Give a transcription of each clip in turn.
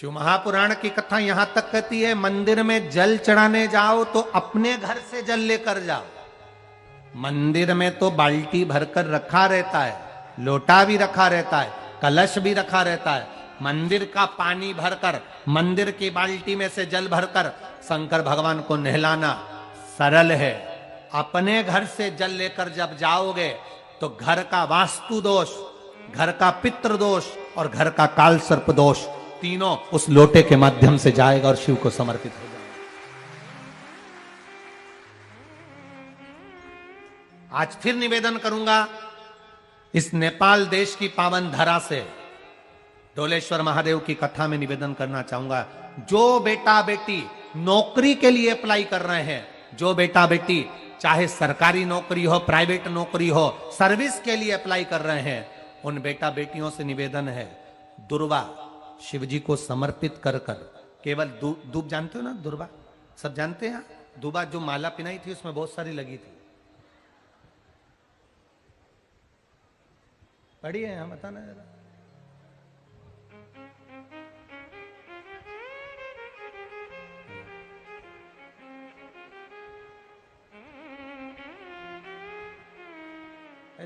शिव महापुराण की कथा यहां तक कहती है, मंदिर में जल चढ़ाने जाओ तो अपने घर से जल लेकर जाओ। मंदिर में तो बाल्टी भरकर रखा रहता है, लोटा भी रखा रहता है, कलश भी रखा रहता है। मंदिर का पानी भरकर, मंदिर की बाल्टी में से जल भरकर शंकर भगवान को नहलाना सरल है। अपने घर से जल लेकर जब जाओगे तो घर का वास्तु दोष, घर का पितृ दोष और घर का काल सर्प दोष तीनों उस लोटे के माध्यम से जाएगा और शिव को समर्पित हो जाएगा। आज फिर निवेदन करूंगा, इस नेपाल देश की पावन धरा से डोलेश्वर महादेव की कथा में निवेदन करना चाहूंगा। जो बेटा बेटी नौकरी के लिए अप्लाई कर रहे हैं, जो बेटा बेटी चाहे सरकारी नौकरी हो, प्राइवेट नौकरी हो, सर्विस के लिए अप्लाई कर रहे हैं, उन बेटा बेटियों से निवेदन है, दुर्वा शिव जी को समर्पित कर कर केवल दूब जानते हो ना, दुर्वा सब जानते हैं। दुबा जो माला पिनाई थी उसमें बहुत सारी लगी थी, पढ़ी है यहां, बताना जरा।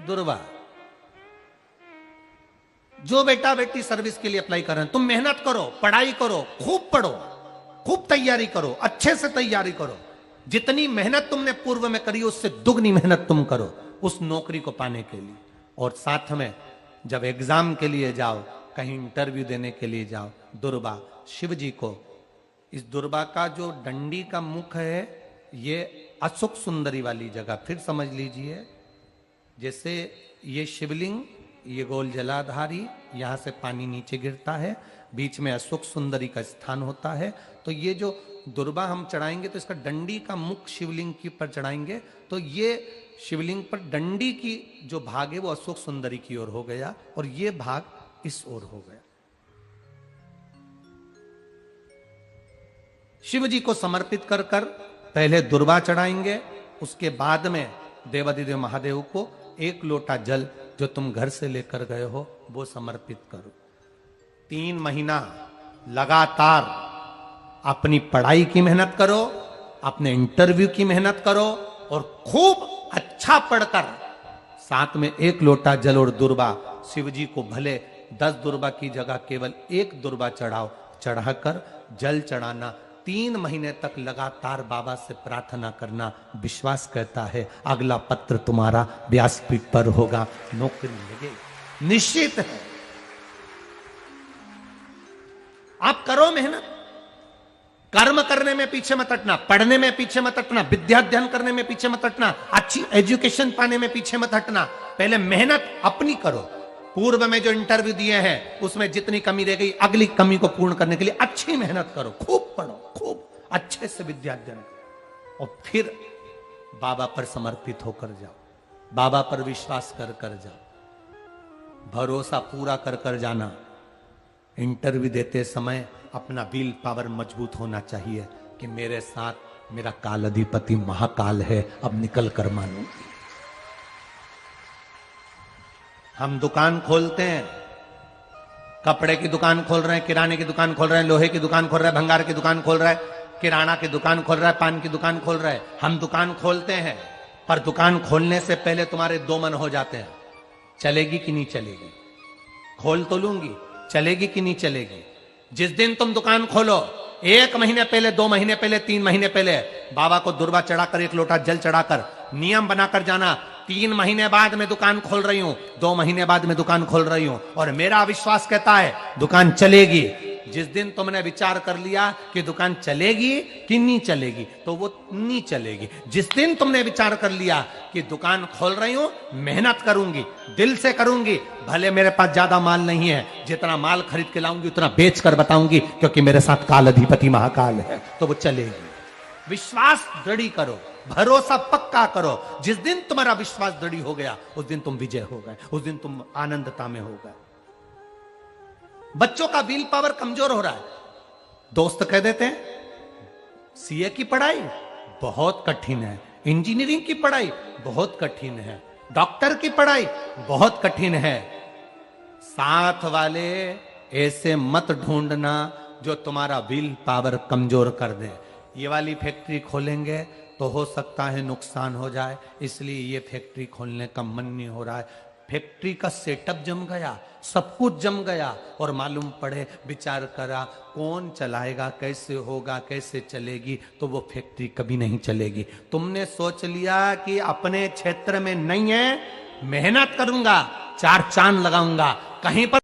दुर्वा, जो बेटा बेटी सर्विस के लिए अप्लाई कर रहे हैं, तुम मेहनत करो, पढ़ाई करो, खूब पढ़ो, खूब तैयारी करो, अच्छे से तैयारी करो। जितनी मेहनत तुमने पूर्व में करी उससे दुगनी मेहनत तुम करो उस नौकरी को पाने के लिए। और साथ में जब एग्जाम के लिए जाओ, कहीं इंटरव्यू देने के लिए जाओ, दुर्वा शिव जी को, इस दुर्वा का जो डंडी का मुख है ये अशोक सुंदरी वाली जगह, फिर समझ लीजिए जैसे ये शिवलिंग, ये गोल जलाधारी, यहां से पानी नीचे गिरता है, बीच में अशोक सुंदरी का स्थान होता है। तो ये जो दुर्वा हम चढ़ाएंगे तो इसका डंडी का मुख शिवलिंग की पर चढ़ाएंगे तो ये शिवलिंग पर डंडी की जो भाग है वो अशोक सुंदरी की ओर हो गया और ये भाग इस ओर हो गया। शिव जी को समर्पित कर कर पहले दुर्वा चढ़ाएंगे, उसके बाद में देवाधिदेव महादेव को एक लोटा जल जो तुम घर से लेकर गए हो वो समर्पित करो। 3 महीना लगातार अपनी पढ़ाई की मेहनत करो, अपने इंटरव्यू की मेहनत करो और खूब अच्छा पढ़कर साथ में एक लोटा जल और दुर्वा शिव जी को भले 10 दुर्वा की जगह केवल एक दुर्वा चढ़ाओ, चढ़ाकर जल चढ़ाना। 3 महीने तक लगातार बाबा से प्रार्थना करना। विश्वास कहता है अगला पत्र तुम्हारा व्यासपीठ पर होगा, नौकरी लगेगी, निश्चित है। आप करो मेहनत, कर्म करने में पीछे मत हटना, पढ़ने में पीछे मत हटना, विद्या अध्ययन करने में पीछे मत हटना, अच्छी एजुकेशन पाने में पीछे मत हटना। पहले मेहनत अपनी करो। पूर्व में जो इंटरव्यू दिए हैं उसमें जितनी कमी रह गई, अगली कमी को पूर्ण करने के लिए अच्छी मेहनत करो, खूब पढ़ो, खूब अच्छे से विद्या अध्ययन करो और फिर बाबा पर समर्पित होकर जाओ, बाबा पर विश्वास कर कर जाओ, भरोसा पूरा कर कर जाना। इंटरव्यू देते समय अपना विल पावर मजबूत होना चाहिए कि मेरे साथ मेरा काल अधिपति महाकाल है, अब निकल कर मानो। हम दुकान खोलते हैं, कपड़े की दुकान खोल रहे हैं, किराने की दुकान खोल रहे हैं, लोहे की दुकान खोल रहे हैं, भंगार की दुकान खोल रहे हैं, किराना की दुकान खोल रहा है, पान की दुकान खोल रहा है। हम दुकान खोलते हैं पर दुकान खोलने से पहले तुम्हारे 2 मन हो जाते हैं, चलेगी कि नहीं चलेगी, खोल तो लूंगी, चलेगी कि नहीं चलेगी। जिस दिन तुम दुकान खोलो 1 महीने पहले, 2 महीने पहले, 3 महीने पहले बाबा को दुर्वा चढ़ाकर, एक लोटा जल चढ़ाकर नियम बनाकर जाना, 3 महीने बाद मैं दुकान खोल रही हूं, 2 महीने बाद मैं दुकान खोल रही हूं और मेरा विश्वास कहता है दुकान चलेगी। जिस दिन तुमने विचार कर लिया कि दुकान चलेगी कि नहीं चलेगी तो वो नहीं चलेगी। जिस दिन तुमने विचार कर लिया कि दुकान खोल रही हूं, मेहनत करूंगी, दिल से करूंगी, भले मेरे पास ज्यादा माल नहीं है, जितना माल खरीद के लाऊंगी उतना बेच कर बताऊंगी क्योंकि मेरे साथ काल अधिपति महाकाल है, तो वो चलेगी। विश्वास दृढ़ करो, भरोसा पक्का करो। जिस दिन तुम्हारा विश्वास दृढ़ हो गया उस दिन तुम विजय हो गए, उस दिन तुम आनंदता में हो गए। बच्चों का विल पावर कमजोर हो रहा है, दोस्त कह देते हैं सीए की पढ़ाई बहुत कठिन है, इंजीनियरिंग की पढ़ाई बहुत कठिन है, डॉक्टर की पढ़ाई बहुत कठिन है। साथ वाले ऐसे मत ढूंढना जो तुम्हारा विल पावर कमजोर कर दे। ये वाली फैक्ट्री खोलेंगे तो हो सकता है नुकसान हो जाए, इसलिए ये फैक्ट्री खोलने का मन नहीं हो रहा है। फैक्ट्री का सेटअप जम गया, सब कुछ जम गया, और मालूम पड़े, विचार करा कौन चलाएगा, कैसे होगा, कैसे चलेगी, तो वो फैक्ट्री कभी नहीं चलेगी। तुमने सोच लिया कि अपने क्षेत्र में नहीं है, मेहनत करूंगा, चार चांद लगाऊंगा, कहीं पर